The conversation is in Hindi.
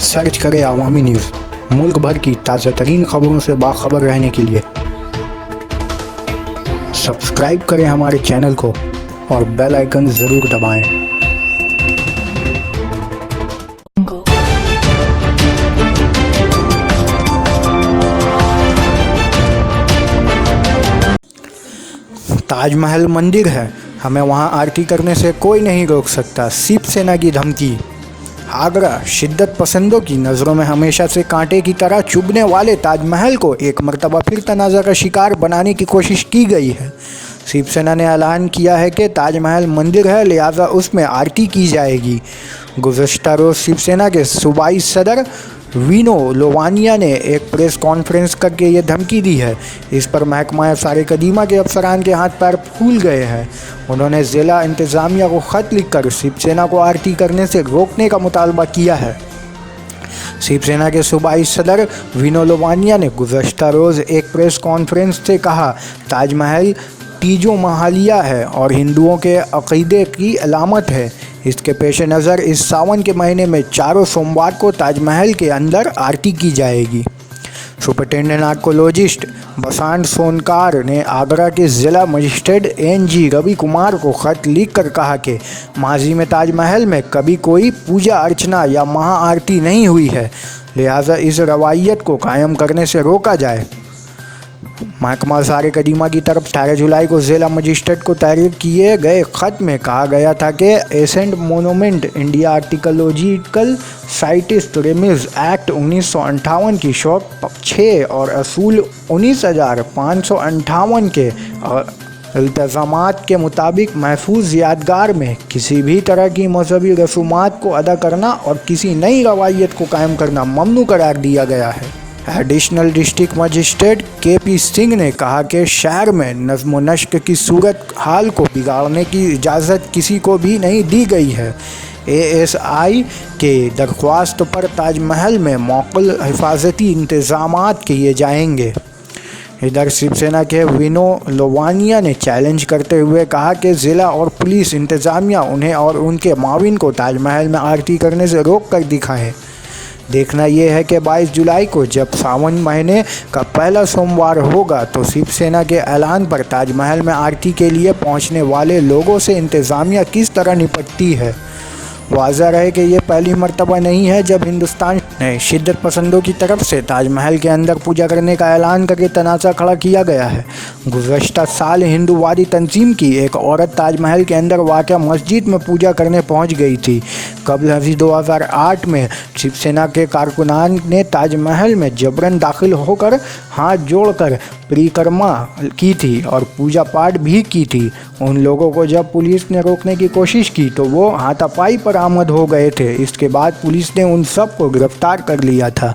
सर्च करें अवामी न्यूज़। मुल्क भर की ताज़ा तरीन खबरों से बाखबर रहने के लिए सब्सक्राइब करें हमारे चैनल को और बेल आइकन ज़रूर दबाएं। ताजमहल मंदिर है, हमें वहां आरती करने से कोई नहीं रोक सकता। शिवसेना की धमकी। आगरा, शिद्दत पसंदों की नज़रों में हमेशा से कांटे की तरह चुभने वाले ताजमहल को एक मर्तबा फिर तनाज़ा का शिकार बनाने की कोशिश की गई है। शिवसेना ने ऐलान किया है कि ताजमहल मंदिर है, लिहाजा उसमें आरती की जाएगी। गुज़श्ता रोज़ शिवसेना के सूबाई सदर विनो लोवानिया ने एक प्रेस कॉन्फ्रेंस करके ये धमकी दी है। इस पर महकमा सारे कदीमा के अफसरान के हाथ पैर फूल गए हैं। उन्होंने ज़िला इंतज़ामिया को ख़त लिखकर शिवसेना को आरती करने से रोकने का मुतालबा किया है। शिवसेना के सूबाई सदर विनो लोवानिया ने गुज़श्ता रोज़ एक प्रेस कॉन्फ्रेंस से कहा, ताजमहल तीजो महालिया है और हिंदुओं के अक़ीदे की अलामत है। इसके पेश नज़र इस सावन के महीने में चारों सोमवार को ताजमहल के अंदर आरती की जाएगी। सुपरिटेंडेंट आर्कोलॉजिस्ट बसंत सोनकार ने आगरा के ज़िला मजिस्ट्रेट NG रवि कुमार को ख़त लिखकर कहा कि माजी में ताजमहल में कभी कोई पूजा अर्चना या महाआरती नहीं हुई है, लिहाजा इस रवायत को कायम करने से रोका जाए। महकमा सारे कदीमा की तरफ 18 जुलाई को ज़िला मजिस्ट्रेट को तहरीर किए गए ख़त में कहा गया था कि ancient monument India archaeological sites remains act 1958 की शौक 6 और असूल 19,558 के इल्तज़ामात के मुताबिक महफूज यादगार में किसी भी तरह की मजहबी रसूमात को अदा करना और किसी नई रवायत को कायम करना ममनू करार दिया गया है। Additional district magistrate KP Singh ने कहा कि शहर में नज़्म व नस्क की सूरत हाल को बिगाड़ने की इजाज़त किसी को भी नहीं दी गई है। ASI के दरख्वास्त पर ताजमहल में मौक़िल हिफाजती इंतज़ामात किए जाएंगे। इधर शिवसेना के विनो लोवानिया ने चैलेंज करते हुए कहा कि ज़िला और पुलिस इंतज़ामिया उन्हें और उनके माविन को ताजमहल में आरती करने से रोक कर दिखाएं। देखना यह है कि 22 जुलाई को जब सावन महीने का पहला सोमवार होगा तो शिवसेना के ऐलान पर ताजमहल में आरती के लिए पहुंचने वाले लोगों से इंतज़ामिया किस तरह निपटती है। वाज़ह रहे कि ये पहली मर्तबा नहीं है जब हिंदुस्तान ने शिद्दत पसंदों की तरफ से ताजमहल के अंदर पूजा करने का ऐलान करके तनाज़ा खड़ा किया गया है। गुज़श्ता साल हिंदूवादी तंजीम की एक औरत ताजमहल के अंदर वाक़या मस्जिद में पूजा करने पहुंच गई थी। कबल हज़ी 2008 में शिवसेना के कारकुनान ने ताजमहल में जबरन दाखिल होकर हाथ जोड़कर परिक्रमा की थी और पूजा पाठ भी की थी। उन लोगों को जब पुलिस ने रोकने की कोशिश की तो वो हाथापाई पर आमद हो गए थे। इसके बाद पुलिस ने उन सब को गिरफ्तार कर लिया था।